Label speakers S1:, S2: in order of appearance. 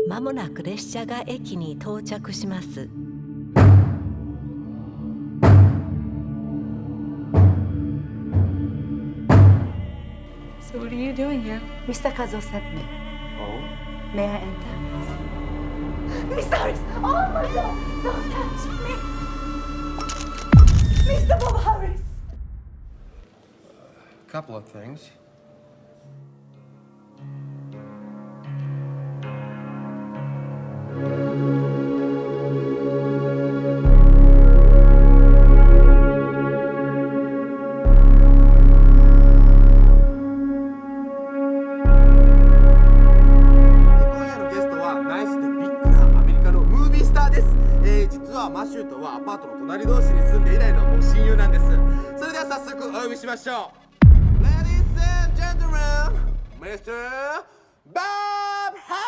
S1: まもなく列車が駅に到着します。
S2: So what are you doing here?
S3: Mr. Kazo sent me.
S4: Oh?
S3: May I enter? Mr. Harris! Oh my God! Don't touch me! Mr. Bob Harris!
S4: A couple of things.
S5: Ladies and gentlemen, Mr. Bob Harris!